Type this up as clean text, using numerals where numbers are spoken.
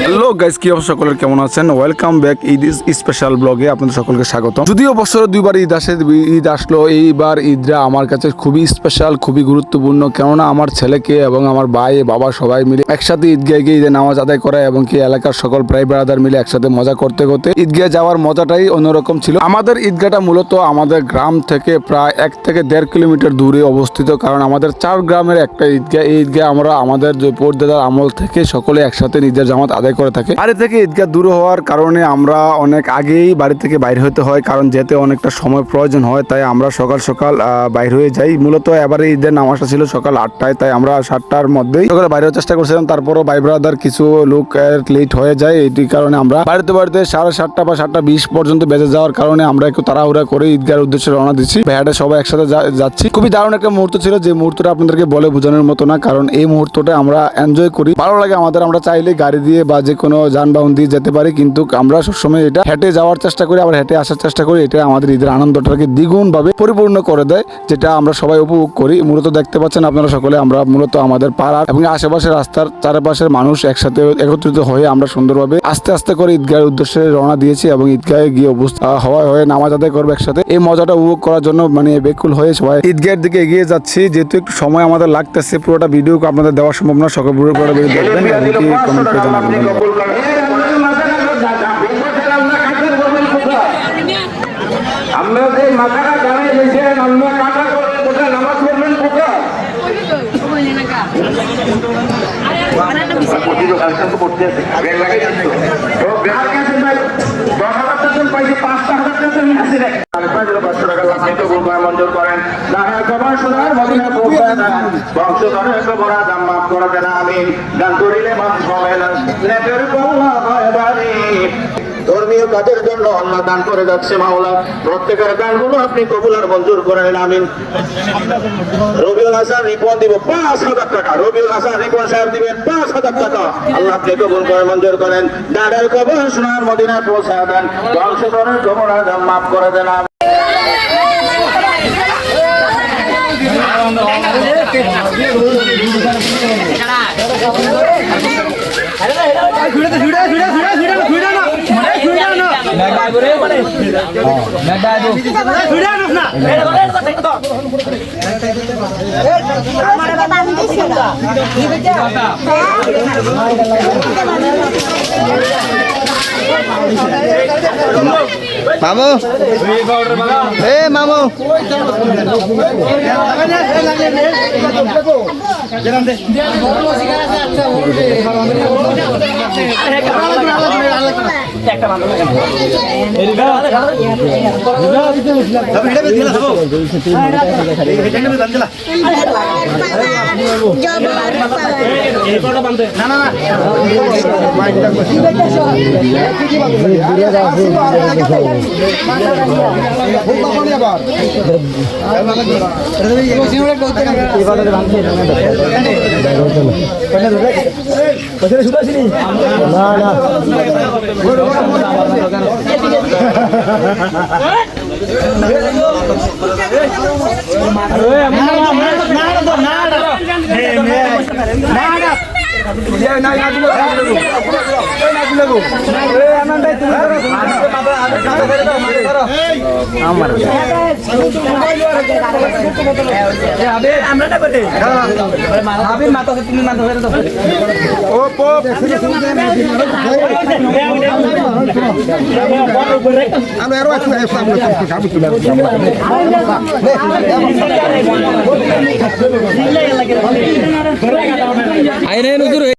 Hello guys, কি অবস্থা সকলের, কেমন আছেন? ওয়েলকাম ব্যাক ঈদ স্পেশাল ব্লগে আপনাদের সকলকে স্বাগতম। যদিও বছরে দুইবার ঈদ আসে, ঈদ আসলো, এইবার ঈদটা আমার কাছে খুবই স্পেশাল, খুবই গুরুত্বপূর্ণ। কেননা আমার ছেলেকে এবং আমার ভাই বাবা সবাই মিলে একসাথে ঈদগাহে গিয়ে ঈদের নামাজ আদায় করা এবং কি এলাকার সকল প্রায় ব্রাদার মিলে একসাথে মজা করতে করতে ঈদগাহে যাওয়ার মজাটাই অন্যরকম ছিল। আমাদের ঈদগাহটা মূলত আমাদের গ্রাম থেকে প্রায় 1 থেকে 1.5 কিলোমিটার দূরে অবস্থিত। কারণ আমাদের 4 গ্রামের একটা ঈদগাহ। এই ঈদগাহ আমরা আমাদের যে পরদাদার আমল থেকে সকলে একসাথে ঈদের জামাত আদায় করে থাকে। বাড়ি থেকে ঈদগাহ দূর হওয়ার কারণে আমরা অনেক আগেই বাড়ি থেকে বাইরে হতে হয়, কারণ যেতে অনেকটা সময় প্রয়োজন হয়। তাই আমরা সকাল সকাল বাইর হয়ে যাই। মূলত এবারে ঈদের নামাজটা ছিল সকাল 8টায়, তাই আমরা 7টার মধ্যেই সকালে বাইরে হওয়ার চেষ্টা করছিলাম। তারপরও ভাই ব্রাদার কিছু লোক লেট হয়ে যায়, এই কারণে আমরা বাড়িতে 7:30 বা 7:20 পর্যন্ত বেজে যাওয়ার কারণে আমরা একটু তাড়াহুড়া করে ঈদগাহের উদ্দেশ্যে রওনা দিচ্ছি। ভাইয়াটা সবাই একসাথে যাচ্ছি। খুবই দারুণ একটা মুহূর্ত ছিল, যে মুহূর্তটা আপনাদেরকে বলে বোঝানোর মতো না, কারণ এই মুহূর্তটা আমরা এনজয় করি, ভালো লাগে আমাদের। আমরা চাইলে গাড়ি দিয়ে বা যে কোনো যানবাহন দিয়ে যেতে পারি, কিন্তু আমরা সবসময় এটা হেঁটে যাওয়ার চেষ্টা করি, আবার হেঁটে আসার চেষ্টা করি। এটা আমাদের ঈদের আনন্দটাকে দ্বিগুণ ভাবে পরিপূর্ণ করে দেয়, যেটা আমরা সবাই উপভোগ করি। মূলত দেখতে পাচ্ছেন আপনারা সকলে, আমরা মূলত আমাদের পাড়ার এবং আশেপাশের রাস্তার চারপাশের মানুষ একসাথে একত্রিত হয়ে আমরা সুন্দরভাবে আস্তে আস্তে করে ঈদগাহের উদ্দেশ্যে রওনা দিয়েছি এবং ঈদগাহে গিয়ে হয়ে নামাজ আদায় করবো একসাথে। এই মজাটা উপভোগ করার জন্য বেকুল হয়ে সবাই ঈদগাহের দিকে এগিয়ে যাচ্ছি। যেহেতু একটু সময় আমাদের লাগতেছে, পুরোটা ভিডিও আপনাদের দেওয়া সম্ভব না, সকল পুরোটা ভিডিও দেখবেন এবং কি কমেন্ট করে জানাবেন। আমরা যে মাথাটা জানাই দিয়েছেন, আমরা কাটা করবেন কোথায়, নামাজ পড়বেন কোথায়? মঞ্জুর করেন গান করিলে মানুষ ধর্মীয় কাজের জন্য আল্লাহ দান করে যাচ্ছে মাওলা। প্রত্যেকের দানগুলো আপনি কবুল আর মঞ্জুর করে নেন, আমিন। রবিউল হাসান রিপন দিব 5,000 টাকা। রবিউল হাসান রিপন সাহেব দিবেন 5,000 টাকা। আল্লাহ আপনি কবুল করে মঞ্জুর করেন। দাঁড়ের কবর সোনার মদিনায় পৌঁছায় দেন, বংশধরের কবর আযাব মাফ করে দেন। মামু, এ মামু,